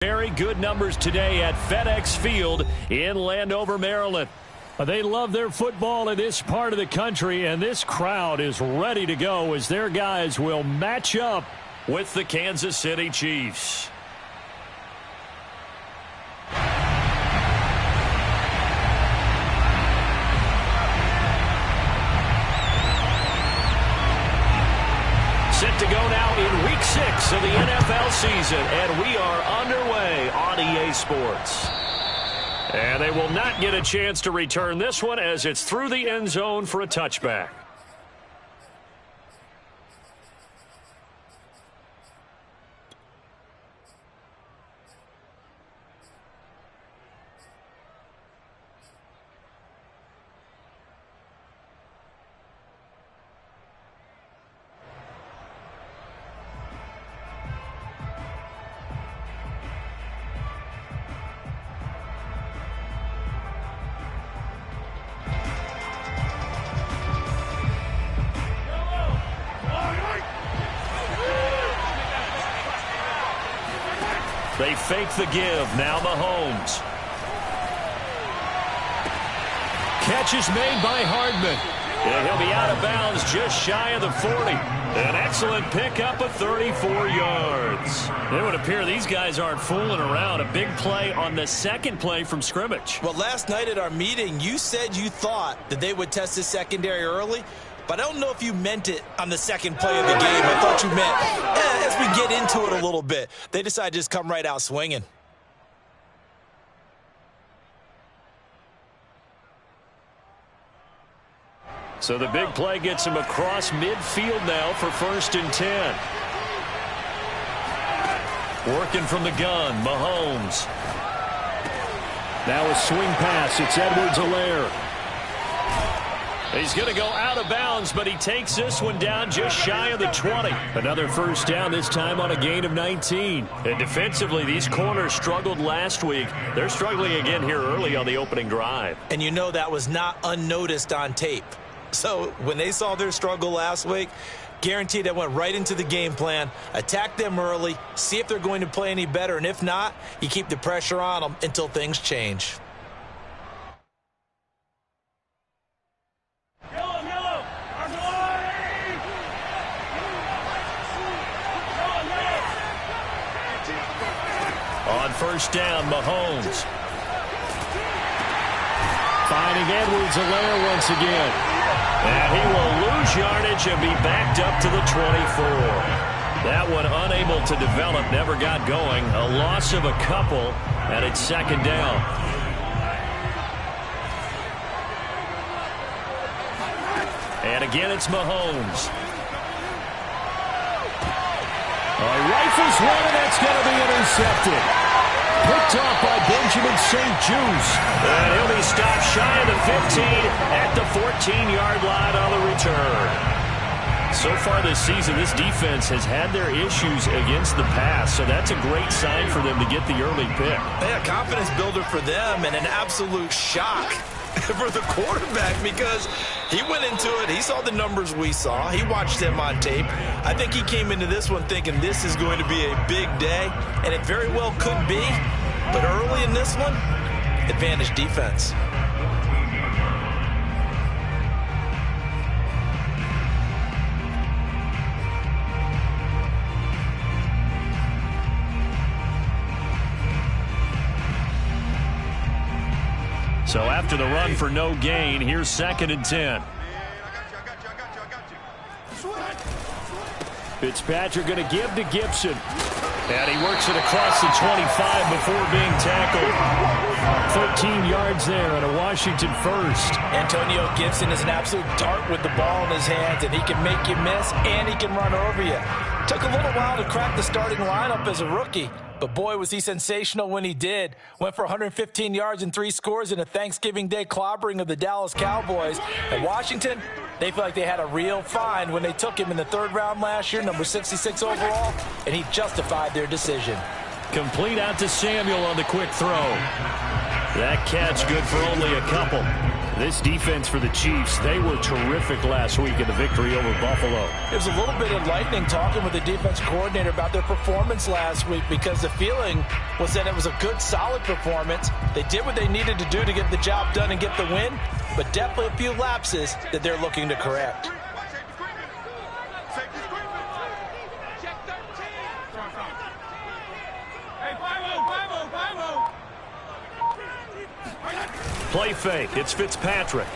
Very good numbers today at FedEx Field in Landover, Maryland. They love their football in this part of the country, and this crowd is ready to go as their guys will match up with the Kansas City Chiefs. Set to go now in Week 6 of the NFL season, and we are underway on EA Sports. And they will not get a chance to return this one as it's through the end zone for a touchback. They fake the give. Now Mahomes. Catch is made by Hardman. And he'll be out of bounds just shy of the 40. An excellent pickup of 34 yards. It would appear these guys aren't fooling around. A big play on the second play from scrimmage. Well, last night at our meeting, you said you thought that they would test the secondary early. But I don't know if you meant it on the second play of the game. I thought you meant, as we get into it a little bit. They decided to just come right out swinging. So the big play gets him across midfield now for 1st and 10. Working from the gun, Mahomes. Now a swing pass. It's Edwards-Helaire. He's going to go out of bounds, but he takes this one down just shy of the 20. Another first down, this time on a gain of 19. And defensively, these corners struggled last week. They're struggling again here early on the opening drive. And you know that was not unnoticed on tape. So when they saw their struggle last week, guaranteed that went right into the game plan. Attack them early, see if they're going to play any better. And if not, you keep the pressure on them until things change. On first down, Mahomes. Finding Edwards-Helaire once again. And he will lose yardage and be backed up to the 24. That one unable to develop, never got going. A loss of a couple, and it's second down. And again, it's Mahomes. Rifles one, and that's going to be intercepted. Picked off by Benjamin St-Juste. And he'll be stopped shy of the 15 at the 14-yard line on the return. So far this season, this defense has had their issues against the pass, so that's a great sign for them to get the early pick. Yeah, confidence builder for them and an absolute shock for the quarterback because he went into it. He saw the numbers we saw. He watched them on tape. I think he came into this one thinking this is going to be a big day, and it very well could be. But early in this one, advantage defense. So after the run for no gain, here's 2nd and 10. Fitzpatrick going to give to Gibson. And he works it across the 25 before being tackled. 13 yards there and a Washington first. Antonio Gibson is an absolute dart with the ball in his hands, and he can make you miss, and he can run over you. Took a little while to crack the starting lineup as a rookie, but boy, was he sensational when he did. Went for 115 yards and 3 scores in a Thanksgiving Day clobbering of the Dallas Cowboys. And Washington, they feel like they had a real find when they took him in the 3rd round last year, number 66 overall, and he justified their decision. Complete out to Samuel on the quick throw. That catch good for only a couple. This defense for the Chiefs, they were terrific last week in the victory over Buffalo. It was a little bit enlightening talking with the defense coordinator about their performance last week, because the feeling was that it was a good, solid performance. They did what they needed to do to get the job done and get the win, but definitely a few lapses that they're looking to correct. Play fake. It's Fitzpatrick.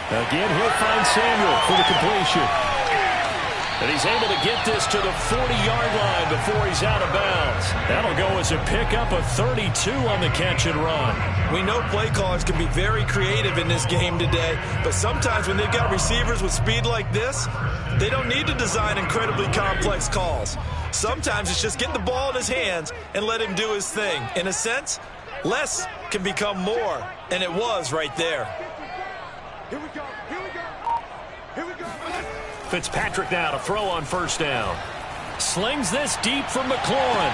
Again, he'll find Samuel for the completion. And he's able to get this to the 40-yard line before he's out of bounds. That'll go as a pickup of 32 on the catch and run. We know play callers can be very creative in this game today, but sometimes when they've got receivers with speed like this, they don't need to design incredibly complex calls. Sometimes it's just get the ball in his hands and let him do his thing. In a sense, less can become more, and it was right there. Here we go, here we go, here we go. Fitzpatrick now to throw on first down. Slings this deep from McLaurin.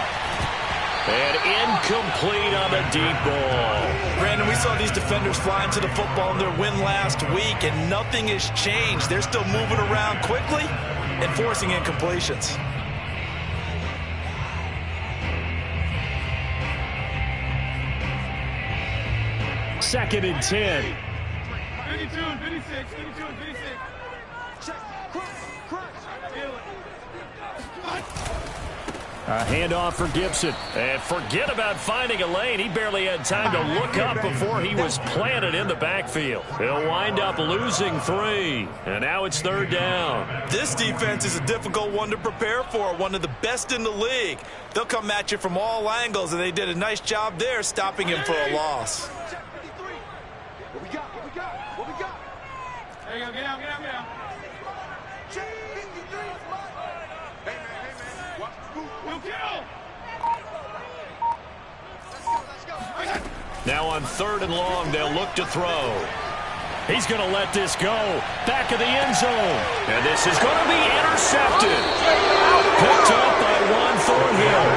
And incomplete on a deep ball. Brandon, we saw these defenders fly into the football in their win last week, and nothing has changed. They're still moving around quickly and forcing incompletions. Second and 10. 52 and 56, 52 and 56. Check, crunch. A handoff for Gibson. And forget about finding a lane. He barely had time to look up before he was planted in the backfield. He'll wind up losing 3. And now it's third down. This defense is a difficult one to prepare for, one of the best in the league. They'll come at you from all angles, and they did a nice job there stopping him for a loss. What we got? What we got? There you go, get out. Check, 53. Hey, man. What? We'll kill. Let's go. Now on third and long, they'll look to throw. He's going to let this go. Back of the end zone. And this is going to be intercepted. Picked up by Juan Thornhill.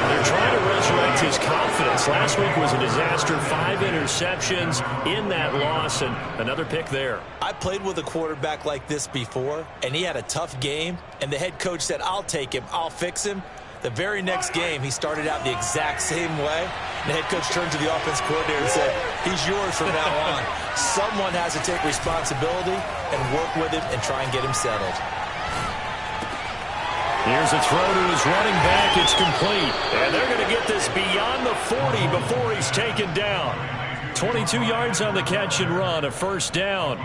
They're trying to resurrect his confidence. Last week was a disaster. 5 interceptions in that loss, and another pick there. I played with a quarterback like this before, and he had a tough game, and the head coach said, I'll take him, I'll fix him. The very next game, he started out the exact same way. The head coach turned to the offense coordinator and said, he's yours from now on. Someone has to take responsibility and work with him and try and get him settled. Here's a throw to his running back. It's complete. And they're going to get this beyond the 40 before he's taken down. 22 yards on the catch and run, a first down.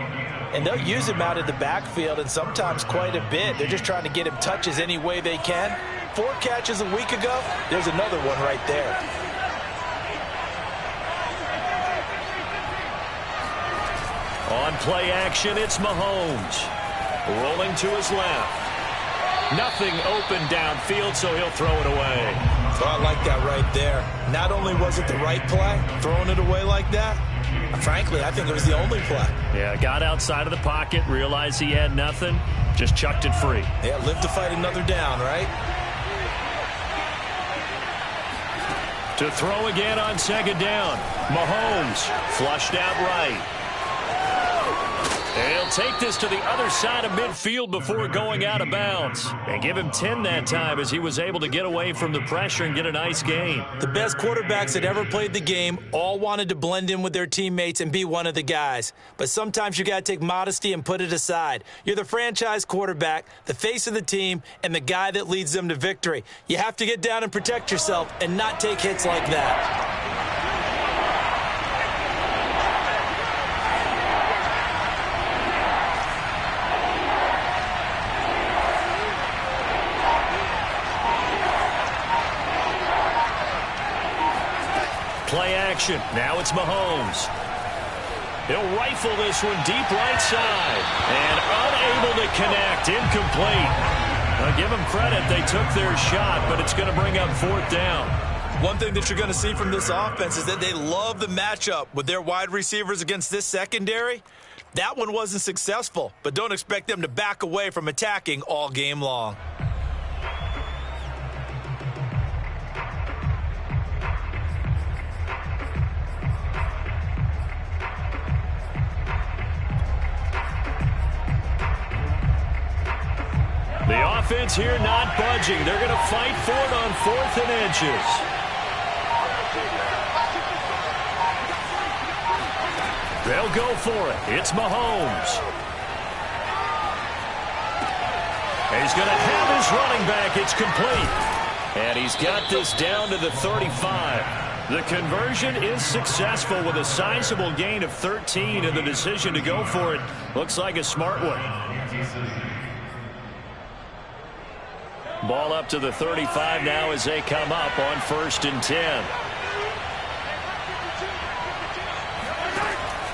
And they'll use him out of the backfield, and sometimes quite a bit. They're just trying to get him touches any way they can. 4 catches a week ago, there's another one right there. On play action, it's Mahomes. Rolling to his left. Nothing open downfield, so he'll throw it away. So I like that right there. Not only was it the right play, throwing it away like that, frankly, I think it was the only play. Yeah, got outside of the pocket, realized he had nothing, just chucked it free. Yeah, live to fight another down, right? To throw again on second down. Mahomes flushed out right. And he'll take this to the other side of midfield before going out of bounds. And give him 10 that time as he was able to get away from the pressure and get a nice gain. The best quarterbacks that ever played the game all wanted to blend in with their teammates and be one of the guys. But sometimes you got to take modesty and put it aside. You're the franchise quarterback, the face of the team, and the guy that leads them to victory. You have to get down and protect yourself and not take hits like that. Play action. Now it's Mahomes. He'll rifle this one deep right side. And unable to connect. Incomplete. I'll give them credit. They took their shot, but it's going to bring up fourth down. One thing that you're going to see from this offense is that they love the matchup with their wide receivers against this secondary. That one wasn't successful, but don't expect them to back away from attacking all game long. offense here not budging. They're going to fight for it on 4th and inches. They'll go for it. It's Mahomes. He's going to have his running back. It's complete. And he's got this down to the 35. The conversion is successful with a sizable gain of 13, and the decision to go for it looks like a smart one. Ball up to the 35 now as they come up on 1st and 10.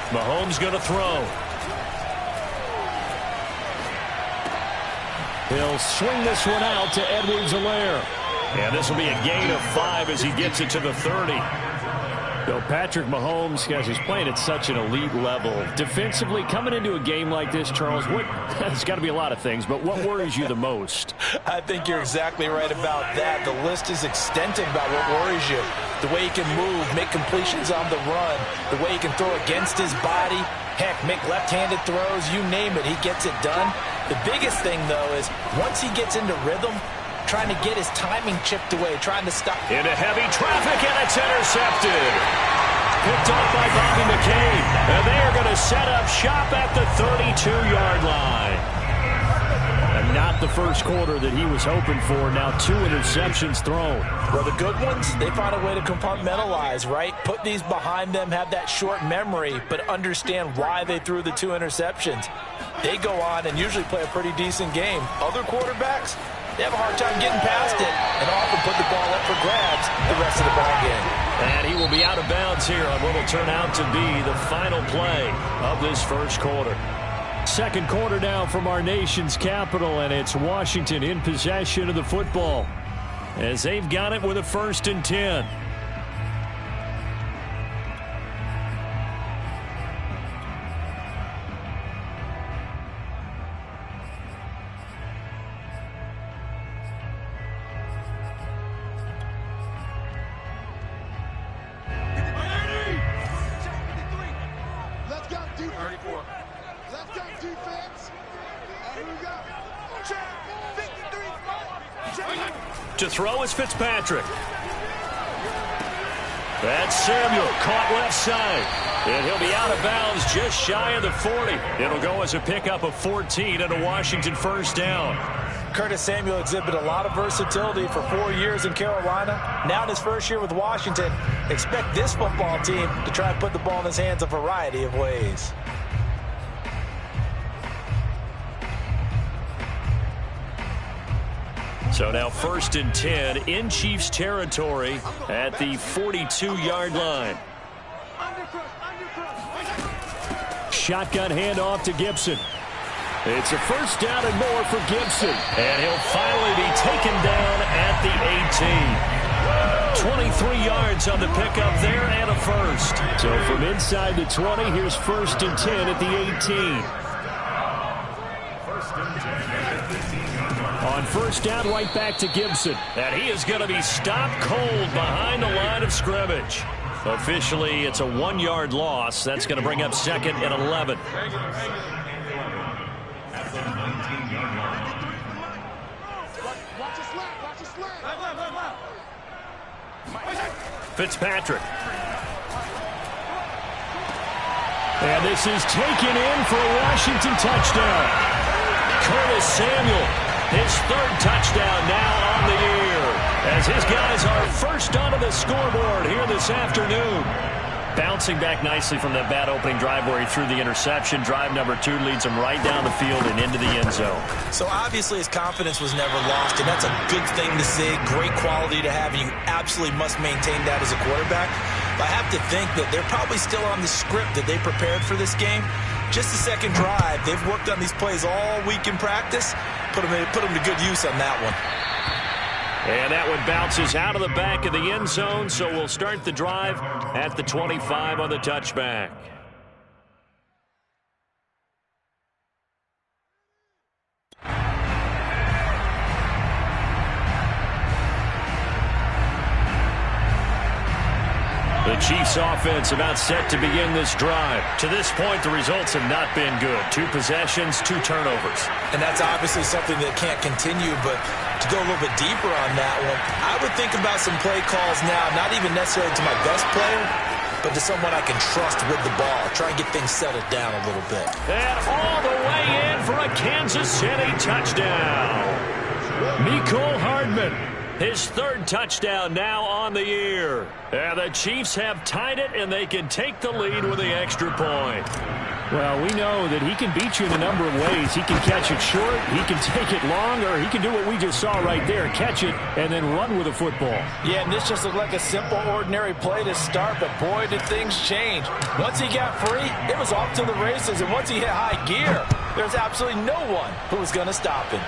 Mahomes going to throw. He'll swing this one out to Edwards-Helaire. And this will be a gain of 5 as he gets it to the 30. So Patrick Mahomes, guys, he's playing at such an elite level. Defensively, coming into a game like this, Charles, there's got to be a lot of things, but what worries you the most? I think you're exactly right about that. The list is extensive about what worries you. The way he can move, make completions on the run, the way he can throw against his body, heck, make left-handed throws, you name it, he gets it done. The biggest thing, though, is once he gets into rhythm, trying to get his timing chipped away, trying to stop. Into heavy traffic, and it's intercepted. Picked up by Bobby McCabe. And they are going to set up shop at the 32-yard line. And not the first quarter that he was hoping for. Now 2 interceptions thrown. Well, the good ones, they find a way to compartmentalize, right? Put these behind them, have that short memory, but understand why they threw the 2 interceptions. They go on and usually play a pretty decent game. Other quarterbacks, they have a hard time getting past it and often put the ball up for grabs the rest of the ball game. And he will be out of bounds here on what will turn out to be the final play of this first quarter. Second quarter now from our nation's capital, and it's Washington in possession of the football as they've got it with a 1st and 10. To throw is Fitzpatrick. That's Samuel, caught left side. And he'll be out of bounds just shy of the 40. It'll go as a pickup of 14 and a Washington 1st down. Curtis Samuel exhibited a lot of versatility for 4 years in Carolina. Now in his first year with Washington, expect this football team to try and put the ball in his hands a variety of ways. So now 1st and 10 in Chiefs territory at the 42-yard line. Shotgun handoff to Gibson. It's a 1st down and more for Gibson. And he'll finally be taken down at the 18. 23 yards on the pickup there and a 1st. So from inside the 20, here's 1st and 10 at the 18. On 1st down, right back to Gibson. And he is going to be stopped cold behind the line of scrimmage. Officially, it's a 1-yard loss. That's going to bring up 2nd and 11. Fitzpatrick. And this is taken in for a Washington touchdown. Curtis Samuel, his 3rd touchdown now on the year, as his guys are first onto the scoreboard here this afternoon. Bouncing back nicely from that bad opening drive where he threw the interception. Drive number 2 leads him right down the field and into the end zone. So obviously his confidence was never lost, and that's a good thing to say, great quality to have, and you absolutely must maintain that as a quarterback. But I have to think that they're probably still on the script that they prepared for this game. Just the second drive, they've worked on these plays all week in practice. Put them to good use on that one. And that one bounces out of the back of the end zone, so we'll start the drive at the 25 on the touchback. The Chiefs offense about set to begin this drive. To this point, the results have not been good. 2 possessions, 2 turnovers. And that's obviously something that can't continue, but to go a little bit deeper on that one, I would think about some play calls now, not even necessarily to my best player, but to someone I can trust with the ball. Try and get things settled down a little bit. And all the way in for a Kansas City touchdown. Mecole Hardman. His 3rd touchdown now on the year. And the Chiefs have tied it, and they can take the lead with the extra point. Well, we know that he can beat you in a number of ways. He can catch it short, he can take it long, or he can do what we just saw right there, catch it and then run with the football. Yeah, and this just looked like a simple, ordinary play to start, but boy, did things change. Once he got free, it was off to the races, and once he hit high gear, there's absolutely no one who was going to stop him.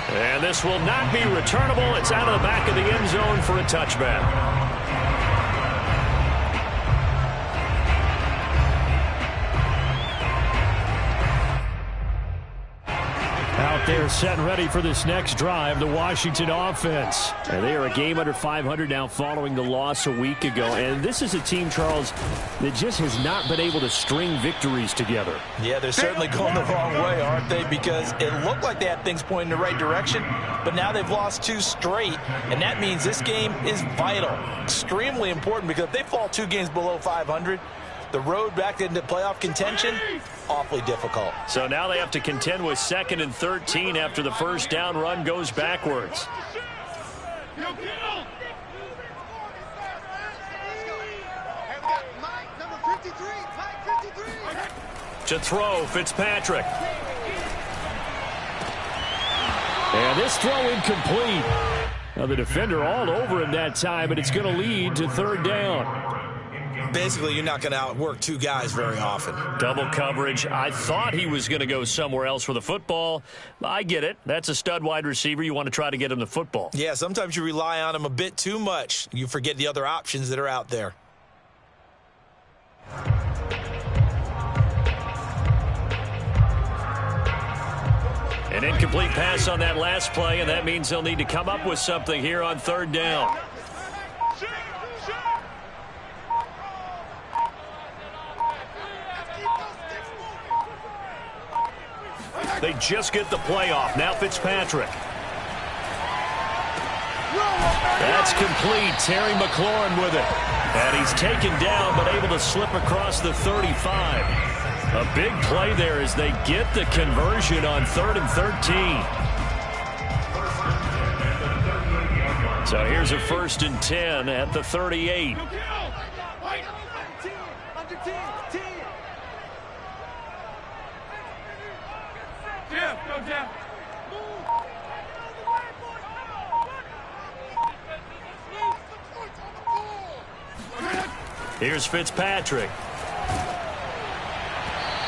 And this will not be returnable. It's out of the back of the end zone for a touchback. Out there set and ready for this next drive, the Washington offense. And they are a game under 500 now following the loss a week ago. And this is a team, Charles, that just has not been able to string victories together. Yeah, they're certainly going the wrong way, aren't they? Because it looked like they had things pointing in the right direction, but now they've lost 2 straight. And that means this game is vital, extremely important, because if they fall 2 games below 500, the road back into playoff contention, awfully difficult. So now they have to contend with 2nd and 13 after the first down run goes backwards. To throw, Fitzpatrick. And this throw incomplete. Now the defender all over him that time, but it's going to lead to 3rd down. Basically, you're not going to outwork 2 guys very often. Double coverage. I thought he was going to go somewhere else with the football. I get it. That's a stud wide receiver. You want to try to get him the football. Yeah, sometimes you rely on him a bit too much. You forget the other options that are out there. An incomplete pass on that last play, and that means they'll need to come up with something here on 3rd down. They just get the play off. Now Fitzpatrick. That's complete. Terry McLaurin with it. And he's taken down but able to slip across the 35. A big play there as they get the conversion on 3rd and 13. So here's a 1st and 10 at the 38. Here's Fitzpatrick.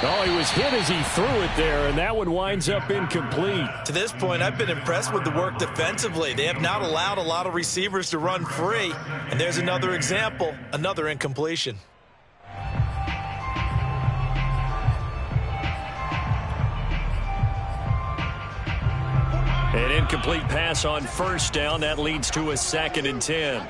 Oh, he was hit as he threw it there, and that one winds up incomplete. To this point, I've been impressed with the work defensively. They have not allowed a lot of receivers to run free. And there's another example, another incompletion. An incomplete pass on 1st down. That leads to a 2nd and 10.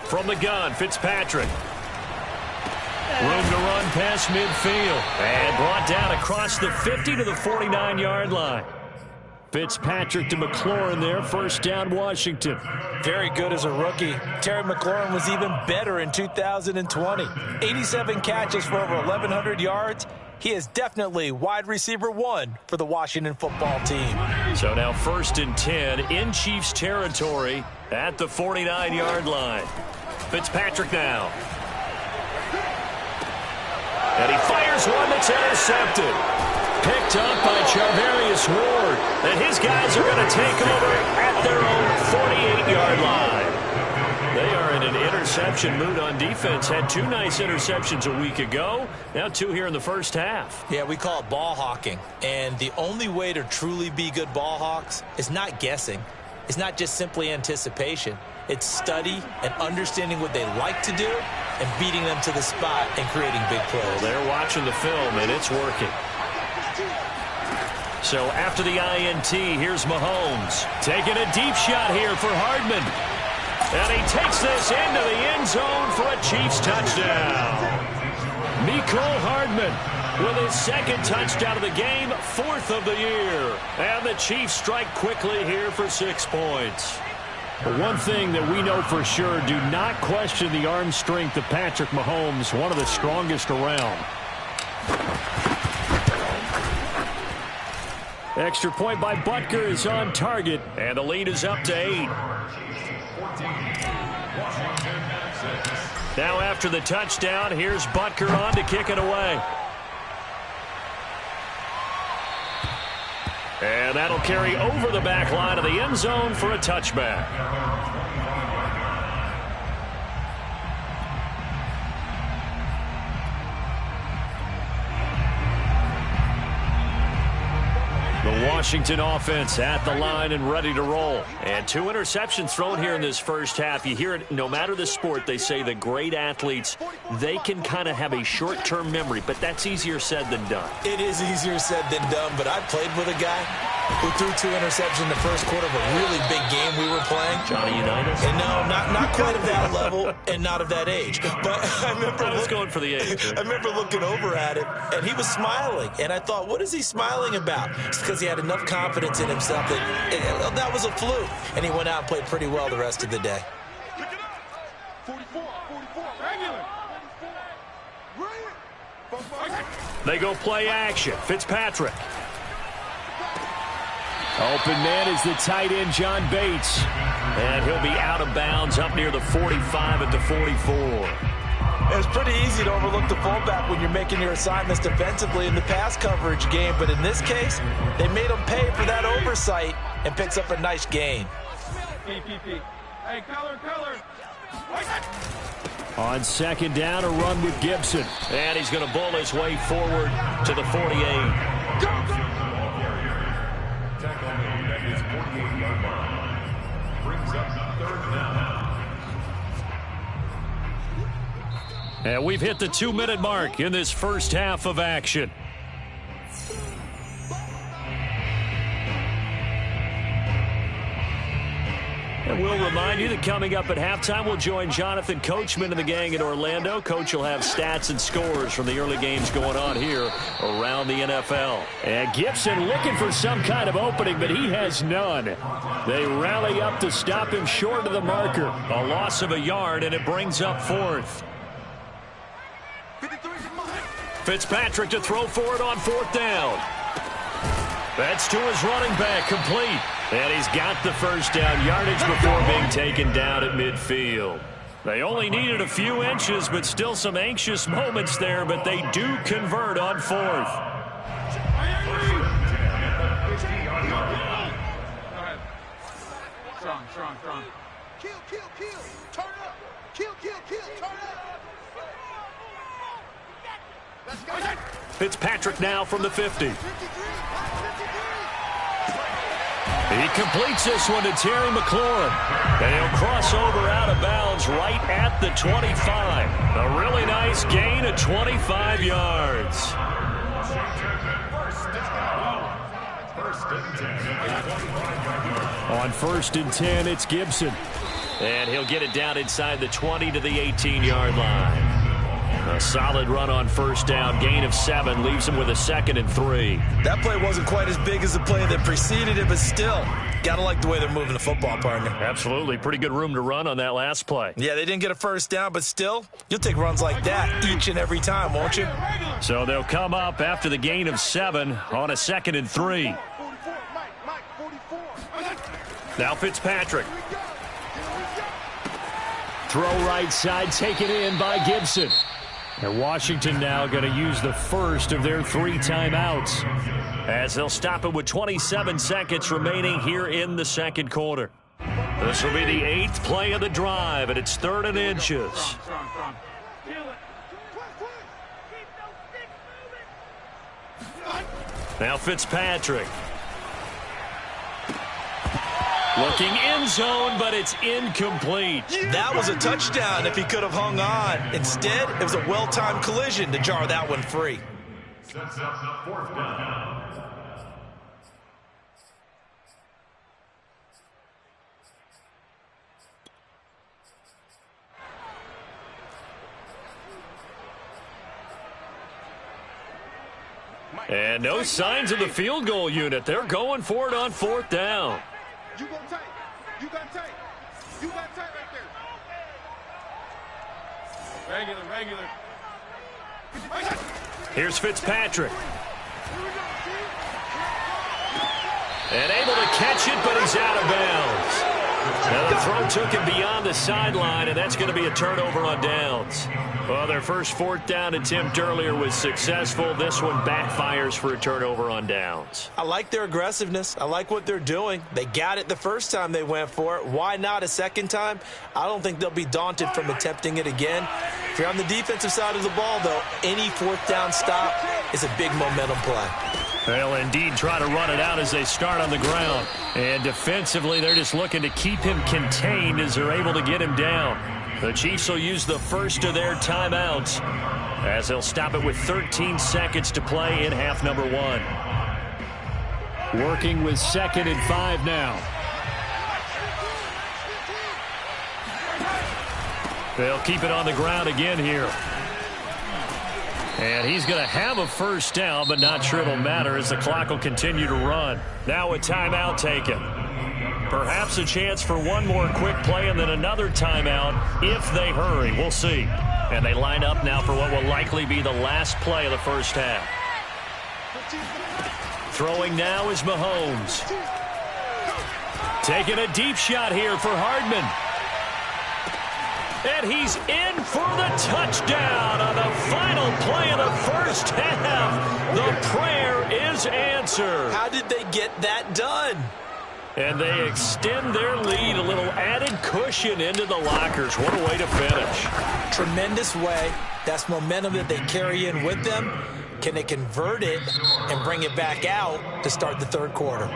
From the gun, Fitzpatrick. Room to run past midfield. And brought down across the 50 to the 49-yard line. Fitzpatrick to McLaurin there. 1st down, Washington. Very good as a rookie. Terry McLaurin was even better in 2020. 87 catches for over 1,100 yards. He is definitely wide receiver 1 for the Washington football team. So now 1st and 10 in Chiefs territory at the 49-yard line. Fitzpatrick now. And he fires one that's intercepted. Picked up by Charvarius Ward. And his guys are going to take over at their own 48-yard line. They are in an interception mood on defense. Had 2 nice interceptions a week ago. Now 2 here in the first half. Yeah, we call it ball hawking. And the only way to truly be good ball hawks is not guessing. It's not just simply anticipation. It's study and understanding what they like to do and beating them to the spot and creating big plays. Well, they're watching the film, and it's working. So after the INT, here's Mahomes. Taking a deep shot here for Hardman. And he takes this into the end zone for a Chiefs touchdown. Mecole Hardman with his second touchdown of the game, 4th of the year. And the Chiefs strike quickly here for 6 points. But one thing that we know for sure, do not question the arm strength of Patrick Mahomes, one of the strongest around. Extra point by Butker is on target. And the lead is up to 8. Now after the touchdown, here's Butker on to kick it away. And that'll carry over the back line of the end zone for a touchback. The Washington offense at the line and ready to roll. And 2 interceptions thrown here in this first half. You hear it, no matter the sport, they say that great athletes, they can kind of have a short-term memory, but that's easier said than done. It is easier said than done, but I played with a guy who threw 2 interceptions in the first quarter of a really big game we were playing. Johnny Unitas? And no, not quite of that level and not of that age. But I remember I was going for the age. I remember looking over at him, and he was smiling. And I thought, what is he smiling about? It's because he had enough confidence in himself that was a fluke. And he went out and played pretty well the rest of the day. 44, regular. They go play action. Fitzpatrick. Open man is the tight end, John Bates. And he'll be out of bounds up near the 45 at the 44. It's pretty easy to overlook the fullback when you're making your assignments defensively in the pass coverage game. But in this case, they made him pay for that oversight and picks up a nice gain. Hey, color. On second down, a run with Gibson. And he's going to bull his way forward to the 48. Tackle made at his 48-yard line. Brings up 3rd down. And we've hit the 2-minute mark in this first half of action. And we'll remind you that coming up at halftime, we'll join Jonathan Coachman and the gang in Orlando. Coach will have stats and scores from the early games going on here around the NFL. And Gibson looking for some kind of opening, but he has none. They rally up to stop him short of the marker. A loss of a yard, and it brings up 4th. Fitzpatrick to throw for it on 4th down. That's to his running back, complete. And he's got the first down yardage before being taken down at midfield. They only needed a few inches, but still some anxious moments there, but they do convert on 4th. Strong. Kill. Turn up. Kill. Turn up. Let's go. Fitzpatrick now from the 50. He completes this one to Terry McLaurin. And he'll cross over out of bounds right at the 25. A really nice gain of 25 yards. On 1st and 10, it's Gibson. And he'll get it down inside the 20 to the 18-yard line. A solid run on 1st down, gain of 7, leaves him with a 2nd and 3. That play wasn't quite as big as the play that preceded it, but still, got to like the way they're moving the football, partner. Absolutely. Pretty good room to run on that last play. Yeah, they didn't get a 1st down, but still, you'll take runs like that each and every time, won't you? So they'll come up after the gain of 7 on a 2nd and 3. Now Fitzpatrick. Throw right side, taken in by Gibson. And Washington now going to use the first of their 3 timeouts, as they'll stop it with 27 seconds remaining here in the second quarter. This will be the 8th play of the drive, and it's 3rd and inches. Strong. Now Fitzpatrick. Looking end zone, but it's incomplete. That was a touchdown if he could have hung on. Instead, it was a well-timed collision to jar that one free. And no signs of the field goal unit. They're going for it on 4th down. You go tight. You got tight. You got tight right there. Regular. Here's Fitzpatrick. And able to catch it, but he's out of bounds. Now the throw took him beyond the sideline, and that's going to be a turnover on downs. Well, their first 4th down attempt earlier was successful. This one backfires for a turnover on downs. I like their aggressiveness. I like what they're doing. They got it the first time they went for it. Why not a second time? I don't think they'll be daunted from attempting it again. If you're on the defensive side of the ball, though, any 4th down stop is a big momentum play. They'll indeed try to run it out as they start on the ground. And defensively, they're just looking to keep him contained as they're able to get him down. The Chiefs will use the first of their timeouts as they'll stop it with 13 seconds to play in half number 1. Working with 2nd and 5 now. They'll keep it on the ground again here. And he's going to have a first down, but not sure it'll matter as the clock will continue to run. Now a timeout taken. Perhaps a chance for one more quick play and then another timeout if they hurry. We'll see. And they line up now for what will likely be the last play of the first half. Throwing now is Mahomes. Taking a deep shot here for Hardman. And he's in for the touchdown on the final play of the first half. The prayer is answered. How did they get that done? And they extend their lead, a little added cushion into the lockers. What a way to finish. Tremendous way. That's momentum that they carry in with them. Can they convert it and bring it back out to start the 3rd quarter?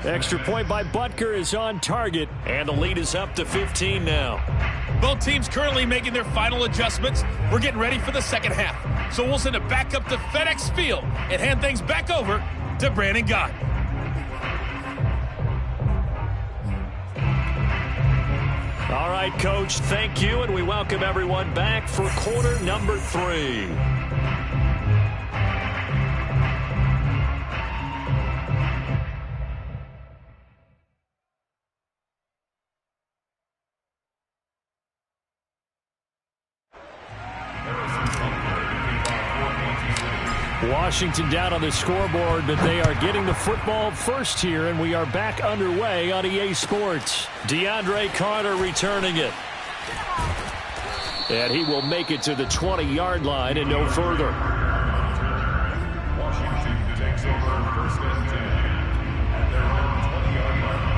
Extra point by Butker is on target. And the lead is up to 15 now. Both teams currently making their final adjustments. We're getting ready for the second half. So we'll send it back up to FedEx Field and hand things back over to Brandon Gott. All right, Coach, thank you, and we welcome everyone back for quarter number 3. Washington down on the scoreboard, but they are getting the football first here, and we are back underway on EA Sports. DeAndre Carter returning it. And he will make it to the 20-yard line and no further. Washington takes over first and 10 at their 20-yard line.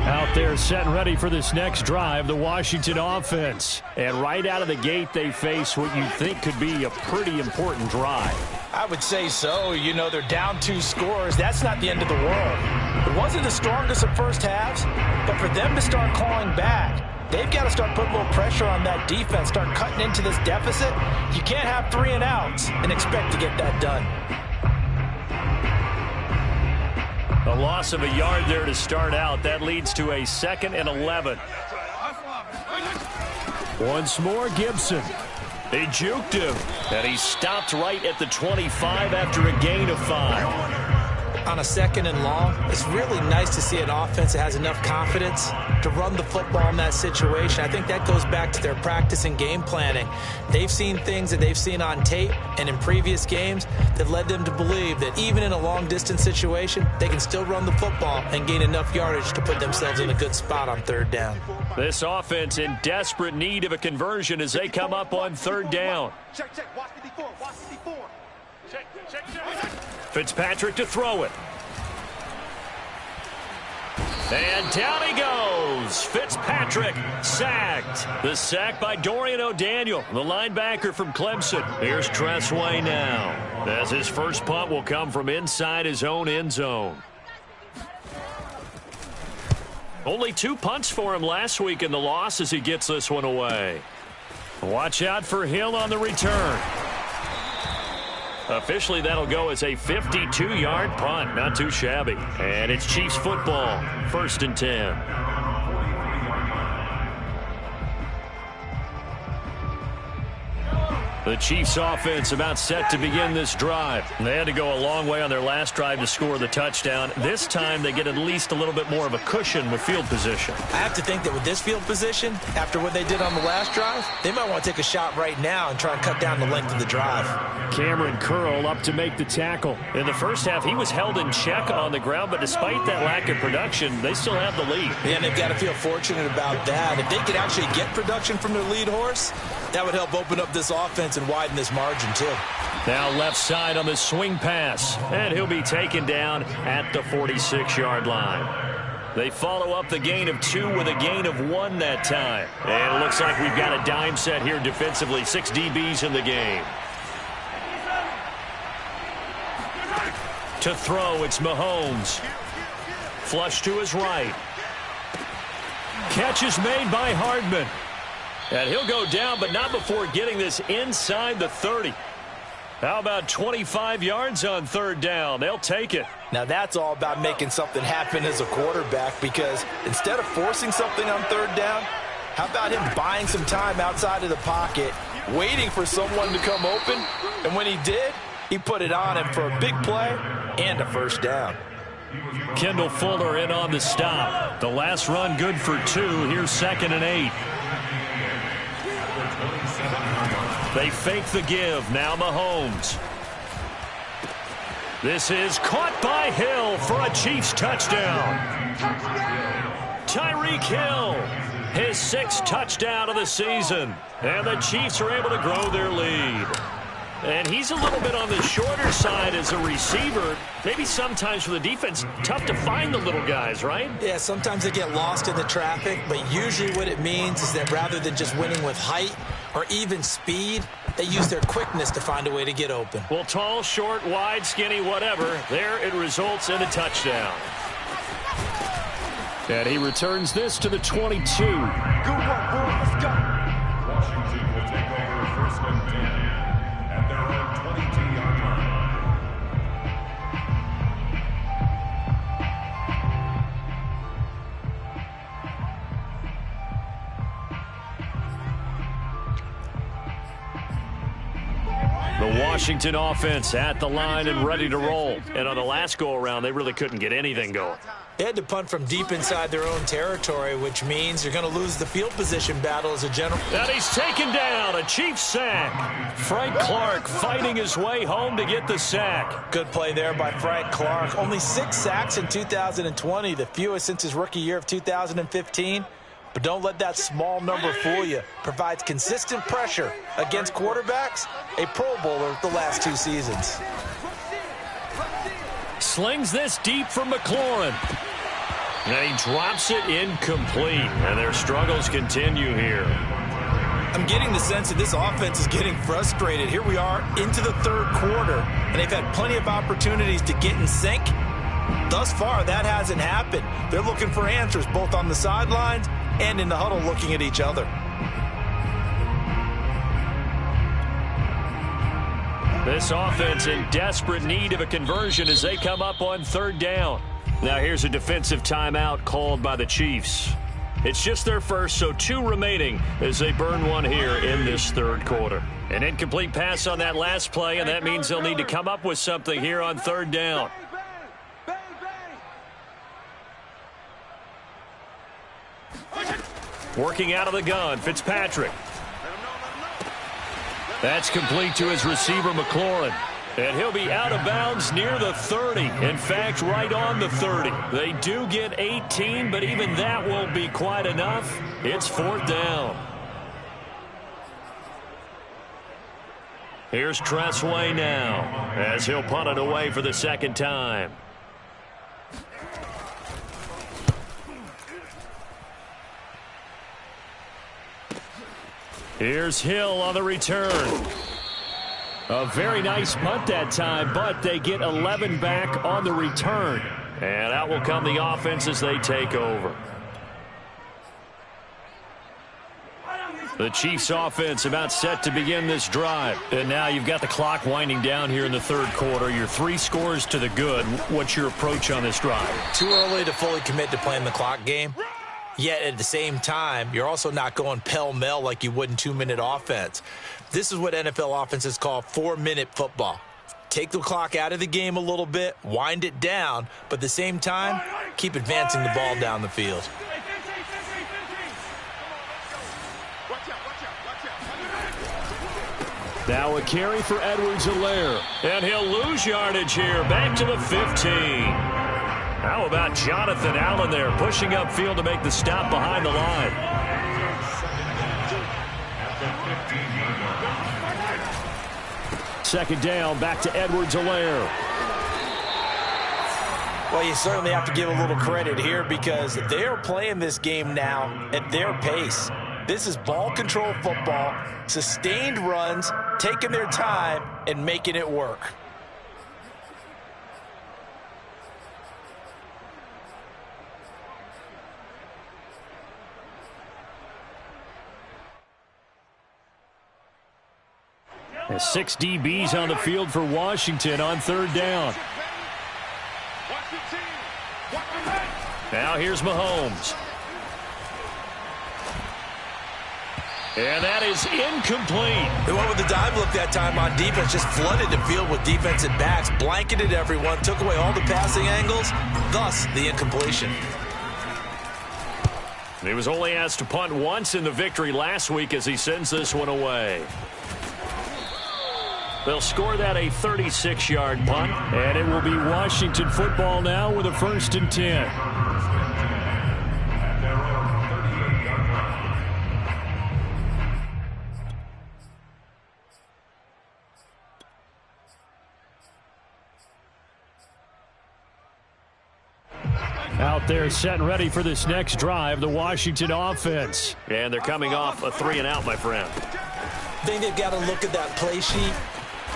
Out there set and ready for this next drive, the Washington offense. And right out of the gate, they face what you think could be a pretty important drive. I would say so. You know, they're down 2 scores. That's not the end of the world. It wasn't the strongest of first halves, but for them to start calling back, they've got to start putting a little pressure on that defense, start cutting into this deficit. You can't have 3 and outs and expect to get that done. A loss of a yard there to start out. That leads to a 2nd and 11. Once more, Gibson. They juked him, and he stopped right at the 25 after a gain of 5. On a 2nd and long, it's really nice to see an offense that has enough confidence to run the football in that situation. I think that goes back to their practice and game planning. They've seen things that they've seen on tape and in previous games that led them to believe that even in a long-distance situation, they can still run the football and gain enough yardage to put themselves in a good spot on 3rd down. This offense in desperate need of a conversion as they come up on 3rd down. Check. Watch 54. Watch 54. Check. Fitzpatrick to throw it. And down he goes. Fitzpatrick sacked. The sack by Dorian O'Daniel, the linebacker from Clemson. Here's Tressway now, as his first punt will come from inside his own end zone. Only 2 punts for him last week in the loss as he gets this one away. Watch out for Hill on the return. Officially, that'll go as a 52-yard punt. Not too shabby. And it's Chiefs football. 1st and 10. The Chiefs offense about set to begin this drive. They had to go a long way on their last drive to score the touchdown. This time they get at least a little bit more of a cushion with field position. I have to think that with this field position, after what they did on the last drive, they might want to take a shot right now and try and cut down the length of the drive. Cameron Curl up to make the tackle. In the first half, he was held in check on the ground, but despite that lack of production, they still have the lead. Yeah, and they've got to feel fortunate about that. If they could actually get production from their lead horse, that would help open up this offense and widen this margin too. Now left side on the swing pass, and he'll be taken down at the 46-yard line. They follow up the gain of 2 with a gain of 1 that time. And it looks like we've got a dime set here defensively. 6 DBs in the game. To throw, it's Mahomes. Flush to his right. Catch is made by Hardman. And he'll go down, but not before getting this inside the 30. How about 25 yards on third down? They'll take it. Now that's all about making something happen as a quarterback, because instead of forcing something on third down, how about him buying some time outside of the pocket, waiting for someone to come open, and when he did, he put it on him for a big play and a first down. Kendall Fuller in on the stop. The last run good for 2. Here's 2nd and 8. They fake the give. Now Mahomes. This is caught by Hill for a Chiefs touchdown. Tyreek Hill, his 6th touchdown of the season. And the Chiefs are able to grow their lead. And he's a little bit on the shorter side as a receiver. Maybe sometimes for the defense, tough to find the little guys, right? Yeah, sometimes they get lost in the traffic, but usually what it means is that rather than just winning with height or even speed, they use their quickness to find a way to get open. Well, tall, short, wide, skinny, whatever, there it results in a touchdown. And he returns this to the 22. Good work, boy. Let's go. Washington will take over 1st and 10 at their own 22-yard line. The Washington offense at the line and ready to roll. And on the last go-around, they really couldn't get anything going. They had to punt from deep inside their own territory, which means you're going to lose the field position battle as a general. And he's taken down, a Chiefs sack. Frank Clark fighting his way home to get the sack. Good play there by Frank Clark. Only 6 sacks in 2020, the fewest since his rookie year of 2015. But don't let that small number fool you. Provides consistent pressure against quarterbacks, a Pro Bowler the last 2 seasons. Slings this deep for McLaurin. And he drops it incomplete. And their struggles continue here. I'm getting the sense that this offense is getting frustrated. Here we are into the 3rd quarter, and they've had plenty of opportunities to get in sync. Thus far, that hasn't happened. They're looking for answers both on the sidelines and in the huddle looking at each other. This offense in desperate need of a conversion as they come up on 3rd down. Now here's a defensive timeout called by the Chiefs. It's just their first, so 2 remaining as they burn one here in this 3rd quarter. An incomplete pass on that last play, and that means they'll need to come up with something here on 3rd down. Working out of the gun, Fitzpatrick. That's complete to his receiver, McLaurin. And he'll be out of bounds near the 30. In fact, right on the 30. They do get 18, but even that won't be quite enough. It's 4th down. Here's Tressway now as he'll punt it away for the 2nd time. Here's Hill on the return. A very nice punt that time, but they get 11 back on the return. And out will come the offense as they take over. The Chiefs offense about set to begin this drive. And now you've got the clock winding down here in the 3rd quarter. You're 3 scores to the good. What's your approach on this drive? Too early to fully commit to playing the clock game. Yet at the same time, you're also not going pell-mell like you would in 2-minute offense. This is what NFL offenses call 4-minute football. Take the clock out of the game a little bit, wind it down, but at the same time, keep advancing the ball down the field. Now a carry for Edwards-Helaire. And he'll lose yardage here, back to the 15. How about Jonathan Allen there, pushing upfield to make the stop behind the line. Second down, back to Edwards-Helaire. Well, you certainly have to give a little credit here because they are playing this game now at their pace. This is ball control football, sustained runs, taking their time, and making it work. And 6 DBs on the field for Washington on third down. Now here's Mahomes. And that is incomplete. They went with the dive look that time on defense, just flooded the field with defensive backs, blanketed everyone, took away all the passing angles, thus the incompletion. He was only asked to punt once in the victory last week as he sends this one away. They'll score that a 36-yard punt. And it will be Washington football now with a 1st and 10. Out there set and ready for this next drive, the Washington offense. And they're coming off a 3-and-out, my friend. I think they've got to look at that play sheet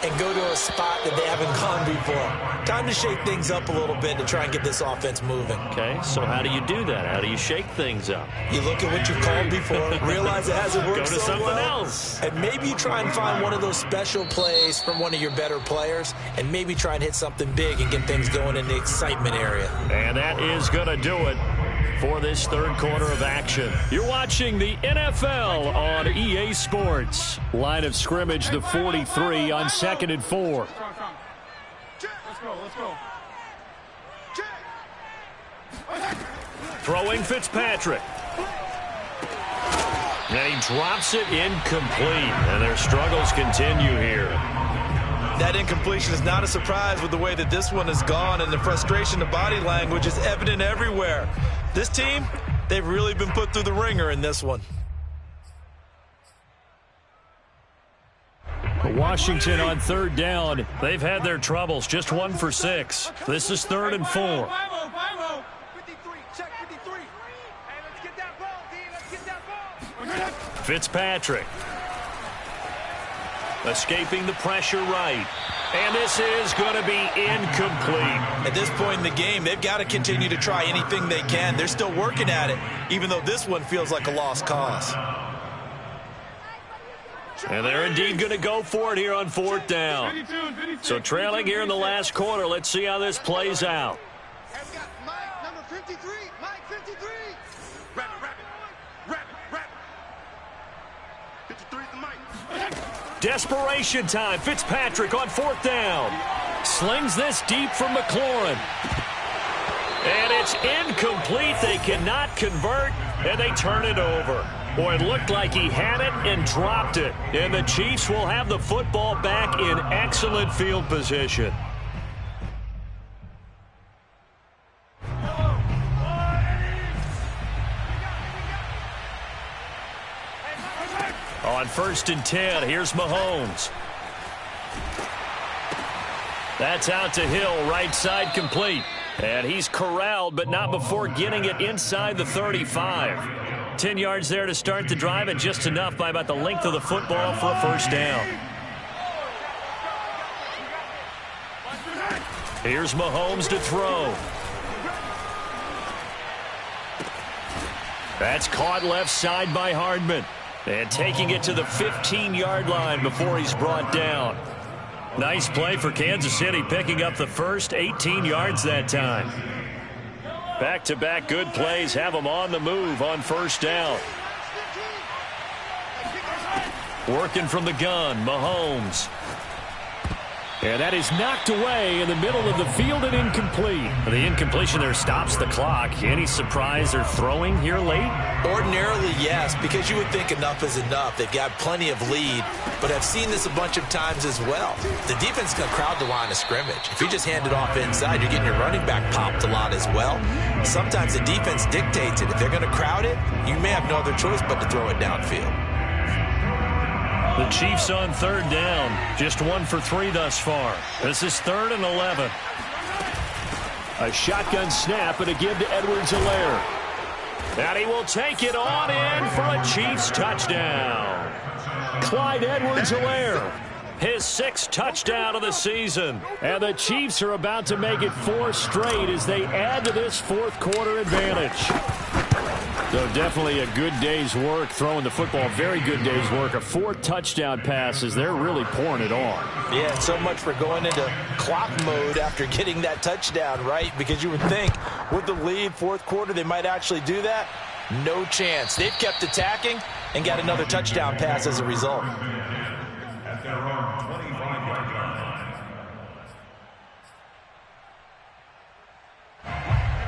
and go to a spot that they haven't gone before. Time to shake things up a little bit to try and get this offense moving. Okay, so how do you do that? How do you shake things up? You look at what you've called before, realize it hasn't worked Go to so something well, else. and maybe you try and find one of those special plays from one of your better players, and maybe try and hit something big and get things going in the excitement area. And that is going to do it for this third quarter of action. You're watching the NFL on EA Sports. Line of scrimmage, the 43 on 2nd and 4. Let's go. Throwing Fitzpatrick. And he drops it incomplete. And their struggles continue here. That incompletion is not a surprise with the way that this one has gone, and the frustration, the body language is evident everywhere. This team, they've really been put through the ringer in this one. Washington on third down. They've had their troubles, just 1 for 6. This is 3rd and 4. 53, check 53. Hey, let's get that ball, D. Let's get that ball. Fitzpatrick. Escaping the pressure right. And this is going to be incomplete. At this point in the game, they've got to continue to try anything they can. They're still working at it, even though this one feels like a lost cause. And they're indeed going to go for it here on 4th down. So trailing here in the last quarter. Let's see how this plays out. Hey, we got Mike, number 53. Mike, 53. Rapid. 53 is the Mike. Desperation time. Fitzpatrick on 4th down. Slings this deep from McLaurin. And it's incomplete. They cannot convert, and they turn it over. Boy, it looked like he had it and dropped it. And the Chiefs will have the football back in excellent field position. On 1st and 10, here's Mahomes. That's out to Hill, right side complete. And he's corralled, but not before getting it inside the 35. 10 yards there to start the drive, and just enough by about the length of the football for a 1st down. Here's Mahomes to throw. That's caught left side by Hardman. And taking it to the 15-yard line before he's brought down. Nice play for Kansas City, picking up the first 18 yards that time. Back-to-back good plays have them on the move on first down. Working from the gun, Mahomes. And that is knocked away in the middle of the field and incomplete. The incompletion there stops the clock. Any surprise they're throwing here late? Ordinarily, yes, because you would think enough is enough. They've got plenty of lead, but I've seen this a bunch of times as well. The defense is going to crowd the line of scrimmage. If you just hand it off inside, you're getting your running back popped a lot as well. Sometimes the defense dictates it. If they're going to crowd it, you may have no other choice but to throw it downfield. The Chiefs on third down. Just 1 for 3 thus far. This is 3rd and 11. A shotgun snap and a give to Edwards-Helaire. And he will take it on in for a Chiefs touchdown. Clyde Edwards-Helaire. His 6th touchdown of the season. And the Chiefs are about to make it 4 straight as they add to this fourth quarter advantage. So definitely a good day's work throwing the football. Very good day's work. A 4 touchdown passes. They're really pouring it on. Yeah, and so much for going into clock mode after getting that touchdown, right? Because you would think with the lead, fourth quarter, they might actually do that. No chance. They've kept attacking and got another touchdown pass as a result. At their own 25-yard line.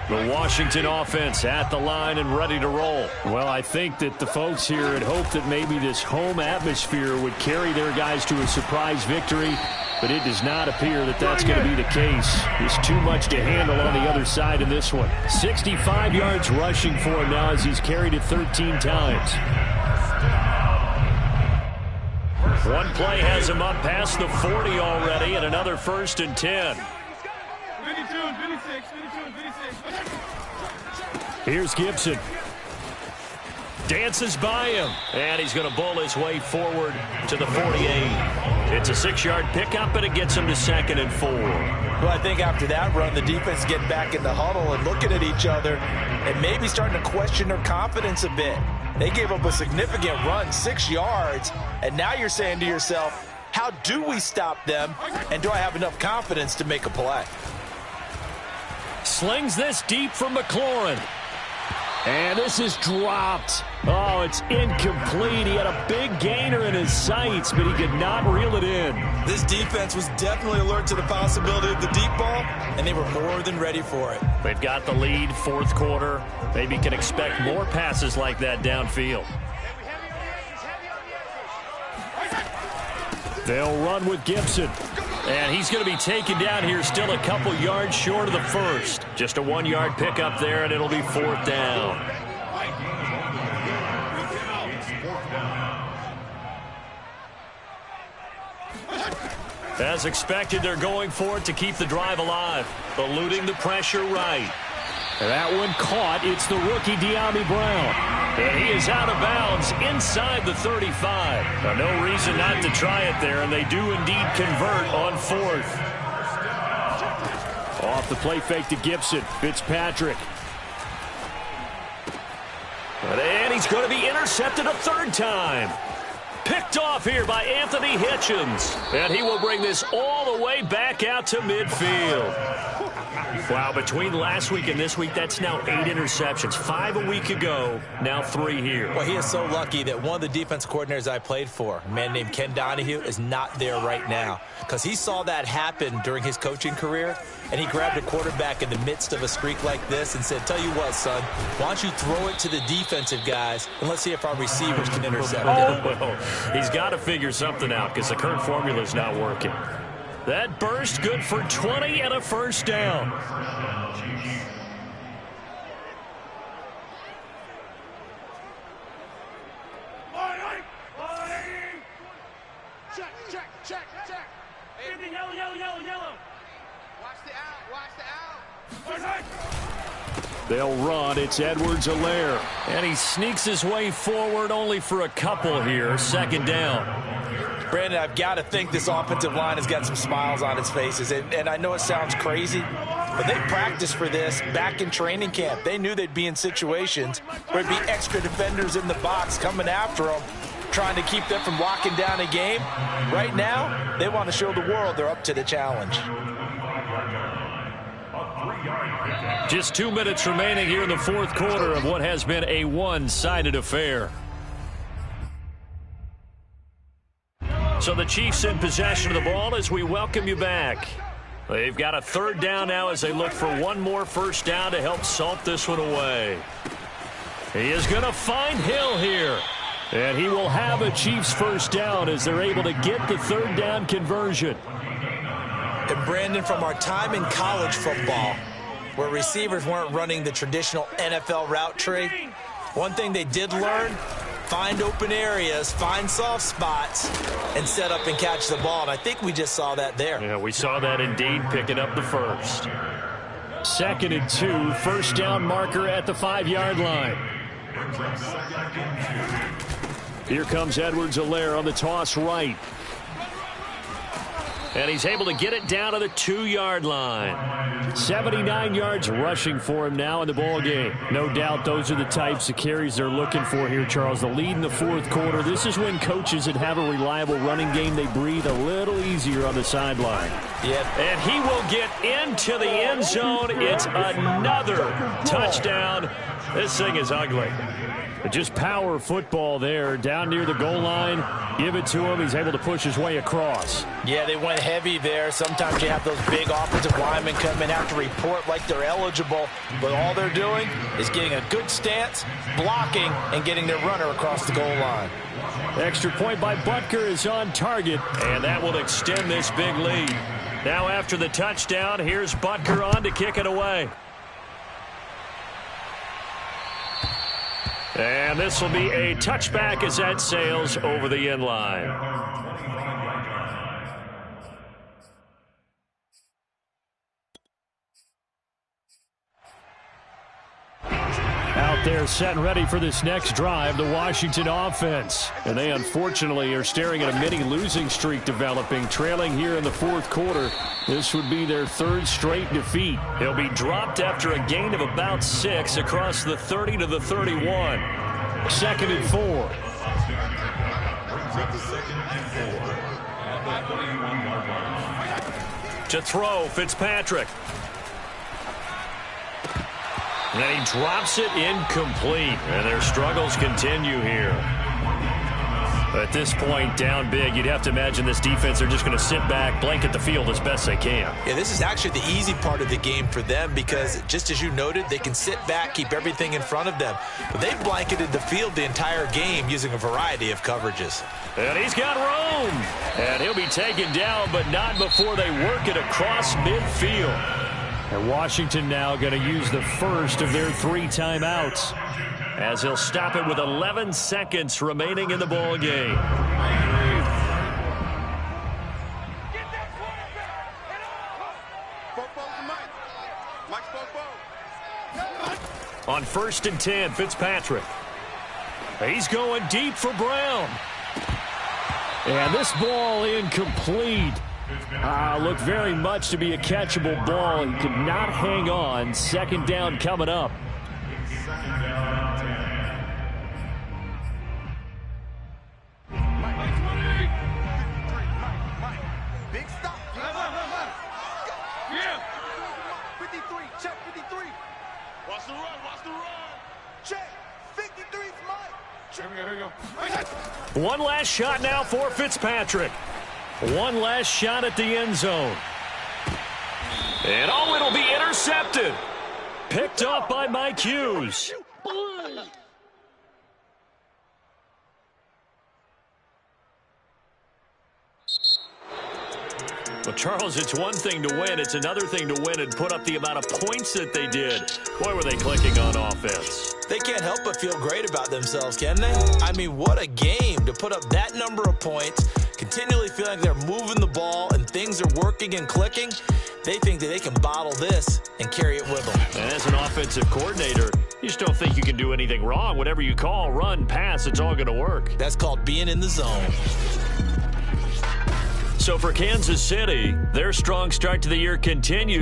The Washington offense at the line and ready to roll. Well, I think that the folks here had hoped that maybe this home atmosphere would carry their guys to a surprise victory, but it does not appear that that's going to be the case. There's too much to handle on the other side in this one. 65 yards rushing for him now as he's carried it 13 times. One play has him up past the 40 already, and another 1st and 10. Here's Gibson. Dances by him, and he's going to bowl his way forward to the 48. It's a 6-yard pickup, and it gets him to 2nd and 4. Well, I think after that run, the defense getting back in the huddle and looking at each other and maybe starting to question their confidence a bit. They gave up a significant run, 6 yards, and now you're saying to yourself, how do we stop them, and do I have enough confidence to make a play? Slings this deep from McLaurin. And this is dropped. Oh, it's incomplete. He had a big gainer in his sights, but he could not reel it in. This defense was definitely alert to the possibility of the deep ball, and they were more than ready for it. They've got the lead, fourth quarter. Maybe can expect more passes like that downfield. They'll run with Gibson. And he's going to be taken down here still a couple yards short of the first. Just a 1-yard pickup there, and it'll be 4th down. As expected, they're going for it to keep the drive alive. Eluding the pressure right. And that one caught. It's the rookie De'Ami Brown. And he is out of bounds inside the 35. Now, no reason not to try it there, and they do indeed convert on 4th. Off the play fake to Gibson. Fitzpatrick. And he's going to be intercepted a 3rd time. Picked off here by Anthony Hitchens. And he will bring this all the way back out to midfield. Wow, between last week and this week, that's now 8 interceptions. 5 a week ago, now 3 here. Well, he is so lucky that one of the defense coordinators I played for, a man named Ken Donahue, is not there right now. Because he saw that happen during his coaching career, and he grabbed a quarterback in the midst of a streak like this and said, tell you what, son, why don't you throw it to the defensive guys, and let's see if our receivers can intercept it. Well, he's got to figure something out because the current formula is not working. That burst good for 20 and a 1st down. Check. Yellow. Watch the out. They'll run. It's Edwards-Helaire. And he sneaks his way forward only for a couple here. 2nd down. Brandon, I've got to think this offensive line has got some smiles on its faces. And I know it sounds crazy, but they practiced for this back in training camp. They knew they'd be in situations where there'd be extra defenders in the box coming after them, trying to keep them from locking down a game. Right now, they want to show the world they're up to the challenge. A Just 2 minutes remaining here in the fourth quarter of what has been a one-sided affair. So the Chiefs in possession of the ball as we welcome you back. They've got a third down now as they look for one more first down to help salt this one away. He is going to find Hill here. And he will have a Chiefs first down as they're able to get the third down conversion. And Brandon, from our time in college football, where receivers weren't running the traditional NFL route tree, one thing they did learn, find open areas, find soft spots, and set up and catch the ball. And I think we just saw that there. Yeah, we saw that indeed, picking up the first. 2nd and 2, first down marker at the 5-yard line. Here comes Edwards-Helaire on the toss right. And he's able to get it down to the 2-yard line. 79 yards rushing for him now in the ball game. No doubt those are the types of carries they're looking for here, Charles. The lead in the fourth quarter. This is when coaches that have a reliable running game, they breathe a little easier on the sideline. Yep. And he will get into the end zone. It's another touchdown. This thing is ugly. But just power football there down near the goal line. Give it to him. He's able to push his way across. Yeah, they went heavy there. Sometimes you have those big offensive linemen come in, have to report like they're eligible. But all they're doing is getting a good stance, blocking, and getting their runner across the goal line. Extra point by Butker is on target. And that will extend this big lead. Now after the touchdown, here's Butker on to kick it away. And this will be a touchback as that sails over the end line. Out there set and ready for this next drive, the Washington offense. And they unfortunately are staring at a mini losing streak developing, trailing here in the fourth quarter. This would be their third straight defeat. They'll be dropped after a gain of about 6 across the 30 to the 31. 2nd and 4. To throw, Fitzpatrick. And then he drops it incomplete. And their struggles continue here. At this point, down big, you'd have to imagine this defense are just going to sit back, blanket the field as best they can. Yeah, this is actually the easy part of the game for them because, just as you noted, they can sit back, keep everything in front of them. But they've blanketed the field the entire game using a variety of coverages. And he's got room. And he'll be taken down, but not before they work it across midfield. And Washington now going to use the first of their 3 timeouts, as he'll stop it with 11 seconds remaining in the ball game. On 1st and 10, Fitzpatrick. He's going deep for Brown. And this ball incomplete. Looked very much to be a catchable ball. He could not hang on. 2nd down coming up. Big stop. 53, check 53. Watch the run, watch the run. Check, 53's Mike. Here we go. One last shot now for Fitzpatrick. One last shot at the end zone. And it'll be intercepted. Picked up by Mike Hughes. Well, Charles, it's one thing to win. It's another thing to win and put up the amount of points that they did. Boy, were they clicking on offense. They can't help but feel great about themselves, can they? I mean, what a game to put up that number of points, continually feeling like they're moving the ball and things are working and clicking. They think that they can bottle this and carry it with them. And as an offensive coordinator, you just don't think you can do anything wrong. Whatever you call, run, pass, it's all going to work. That's called being in the zone. So for Kansas City, their strong start to the year continues.